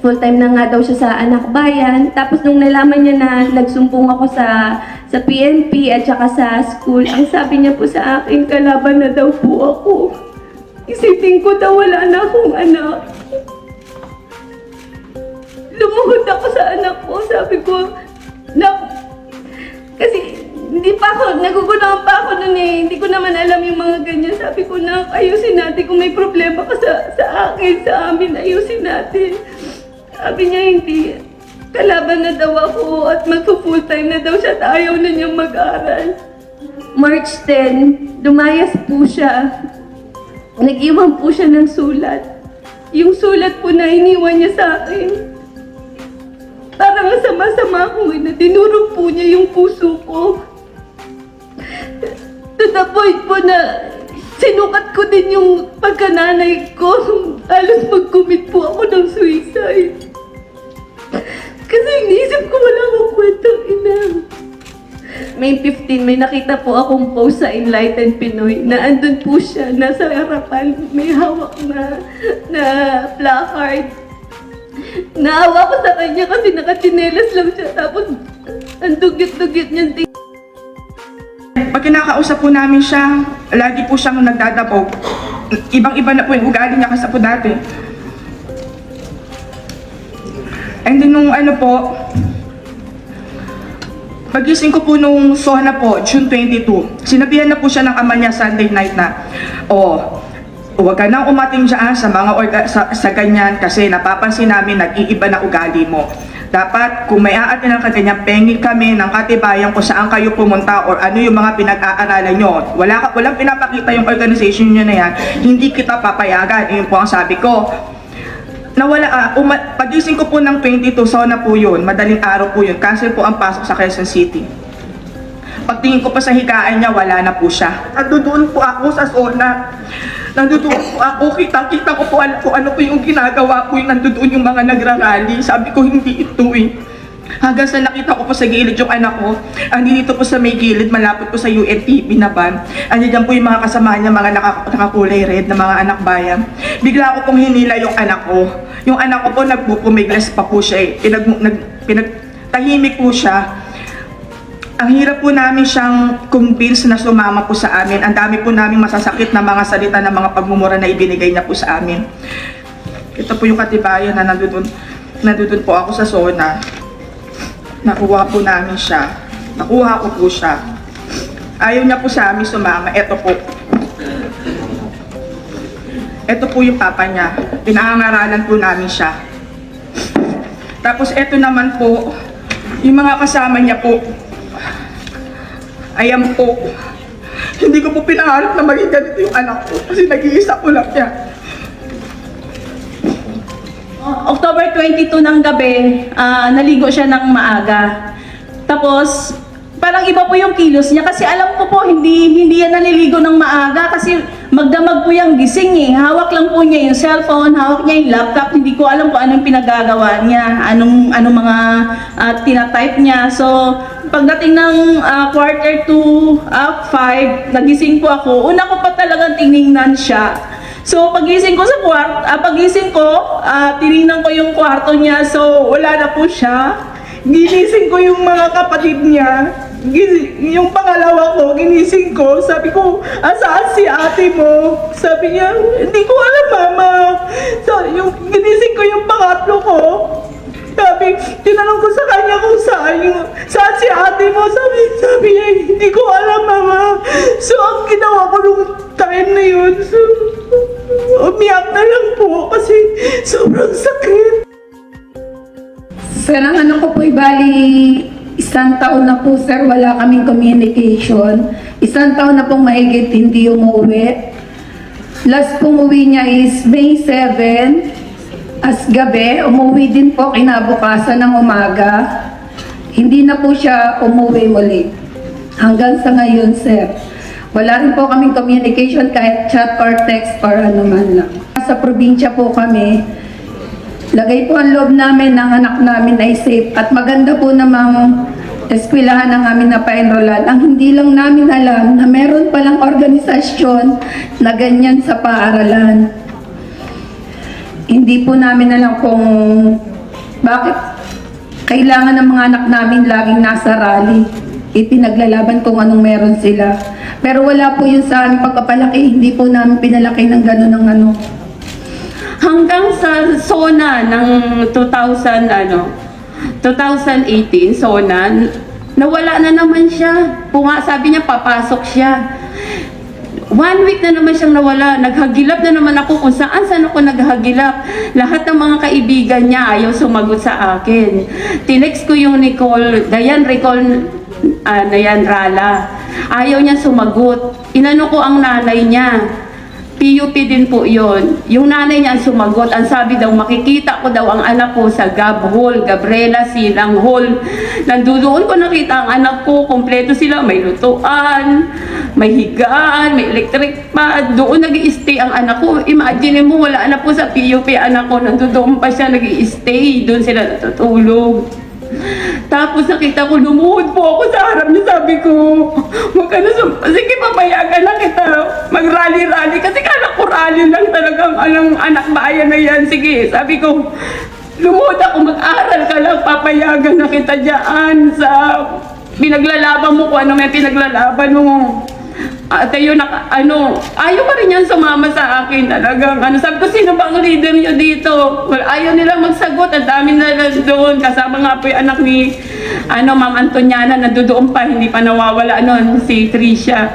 Full-time na nga daw siya sa anak bayan. Tapos nung nalaman niya na nagsumbong ako sa PNP at saka sa school, ang sabi niya po sa akin, kalaban na daw po ako. Isipin ko daw wala na akong anak. Lumuhod ako sa anak ko. Sabi ko, kasi hindi pa ako, nagugulangan pa ako nun eh. Hindi ko naman alam yung mga ganyan. Sabi ko na, ayusin natin kung may problema ka sa akin, sa amin, ayusin natin. Sabi niya hindi. Kalaban na daw ako at magpo-full time na daw siya at ayaw na niyang mag-aral. March 10, lumayas po siya. Nag-iwan po siya ng sulat. Yung sulat po na iniwan niya sa akin. Parang masama-sama ko na tinurog po niya yung puso ko. To the point po na sinukat ko din yung pagkananay ko. Halos mag-commit po ako ng suicide. Kasi iniisip ko wala akong kwentang ina. May 15, may nakita po akong post sa Enlightened Pinoy na andun po siya, nasa harapan, may hawak na placard. Naawa ko sa kanya kasi nakachinelas lang siya, tapos ang dugyot-dugyot niya. Pag kinakausap po namin siya, lagi po siyang nagdadabog. Ibang-iba na po yung ugali niya kasi po dati. And then nung ano po, pagising ko po nung SONA po, June 22, sinabihan na po siya ng ama niya Sunday night na, huwag ka nang umating dyan sa mga sa ganyan kasi napapansin namin nag-iiba na ugali mo. Dapat kung may aatinan ka ganyan, pengi kami ng katibayan kung saan kayo pumunta or ano yung mga pinag-aaralan nyo. Walang pinapakita yung organization nyo na yan, hindi kita papayagan. Yun po ang sabi ko. Pagising ko po ng 22, SONA po yun, madaling araw po yun, cancel po ang pasok sa Quezon City. Pagtingin ko pa sa higaan niya, wala na po siya. Nandoon po ako sa SONA. Nandoon po ako, kita ko po kung ano po yung ginagawa ko, yung nandoon yung mga nagrarally. Sabi ko, hindi ito eh. Hanggang sa nakita ko po sa gilid yung anak ko, dito po sa may gilid, malapit po sa UNTV na van. Andiyan po yung mga kasamahan niya, mga nakakulay red na mga anak bayan. Bigla ko pong hinila yung anak ko. Yung anak ko po, nagpupumiglas pa po siya eh. Tahimik po siya. Ang hirap po namin siyang convince na sumama po sa amin. Ang dami po namin masasakit na mga salita na mga pagmumura na ibinigay niya po sa amin. Ito po yung katibayan na nandun po ako sa SONA. Nakuha po namin siya. Nakuha ko po siya. Ayaw niya po sa amin sumama. Ito po. Ito po yung papa niya. Pinangangaralan po namin siya. Tapos ito naman po, yung mga kasama niya po. Ayan po. Hindi ko po pinaharap na maging ganito yung anak ko kasi nag-iisa ko lang yan. October 22 ng gabi, naligo siya ng maaga. Tapos, parang iba po yung kilos niya kasi alam ko po hindi yan naliligo ng maaga kasi magdamag po yung gising eh. Hawak lang po niya yung cellphone, hawak niya yung laptop, hindi ko alam kung anong pinagagawa niya, anong mga tinatype niya. So, pagdating ng quarter to 5, nagising po ako. Una ko pa talagang tiningnan siya. So, pagising ko sa tinignan ko yung kwarto niya. So, wala na po siya. Ginising ko yung mga kapatid niya. Yung pangalawa ko, ginising ko. Sabi ko, saan si ate mo? Sabi niya, hindi ko alam, mama. So, ginising ko yung pangatlo ko. Tinanong ko sa kanya kung saan si ate mo. Sabi niya, hindi ko alam, mama. So, ang ginawa ko nung time na yun, umiyak na lang po kasi sobrang sakit. Sir, ang ano ko po bali, isang taon na po sir, wala kaming communication. Isang taon na pong mahigit hindi umuwi. Last pong uwi niya is May 7, as gabi. Umuwi din po kinabukasan ng umaga. Hindi na po siya umuwi muli. Hanggang sa ngayon sir. Wala rin po kaming communication kahit chat or text or ano man lang. Sa probinsya po kami. Lagay po ang loob namin ng anak namin ay safe at maganda po namang eskwelahan ng amin na pa-enrollan. Ang hindi lang namin alam na meron palang organisasyon na ganyan sa paaralan. hindi po namin alam kung bakit kailangan ng mga anak namin laging nasa rally. Ipinaglalaban kung anong meron sila. Pero wala po yun sa aming pagpapalaki. Hindi po namin pinalaki ng gano'n ng ano. Hanggang sa SONA ng 2018, SONA, nawala na naman siya. Sabi niya, papasok siya. 1 week na naman siyang nawala. Naghagilap na naman ako kung saan ako naghagilap. Lahat ng mga kaibigan niya ayaw sumagot sa akin. Tinext ko yung Dayan Rala. Ayaw niya sumagot. Inano ko ang nanay niya. PUP din po yon. Yung nanay niya ang sumagot. Ang sabi daw, makikita ko daw ang anak ko sa Gab Hall, Gabriela Silang Hall. Nandoon ko nakita ang anak ko, kompleto sila. May lutuan, may higaan, may electric pad. Doon nag-i-stay ang anak ko. Imagine mo, wala na po sa PUP anak ko. Nandoon pa siya nag-i-stay. Doon sila natutulog. Tapos nakita ko, lumuhod po ako sa harap niya. Sabi ko, huwag ka na sige, papayagan na kita. Mag-rally-rally. Kasi kala ko rally lang talagang anak bayan na yan. Sige, sabi ko, lumuhod ako, mag-aral ka lang. Papayagan na kita dyan sa pinaglalaban mo kung ano may pinaglalaban mo. At ayun, ayaw pa rin yan sumama sa akin talagang. Sabi ko, sino ba ang leader nyo dito? Well, ayaw nila magsagot. Ang dami na doon. Kasama nga po yung anak ni Ma'am Antoniana na doon pa. Hindi pa nawawala si Tricia.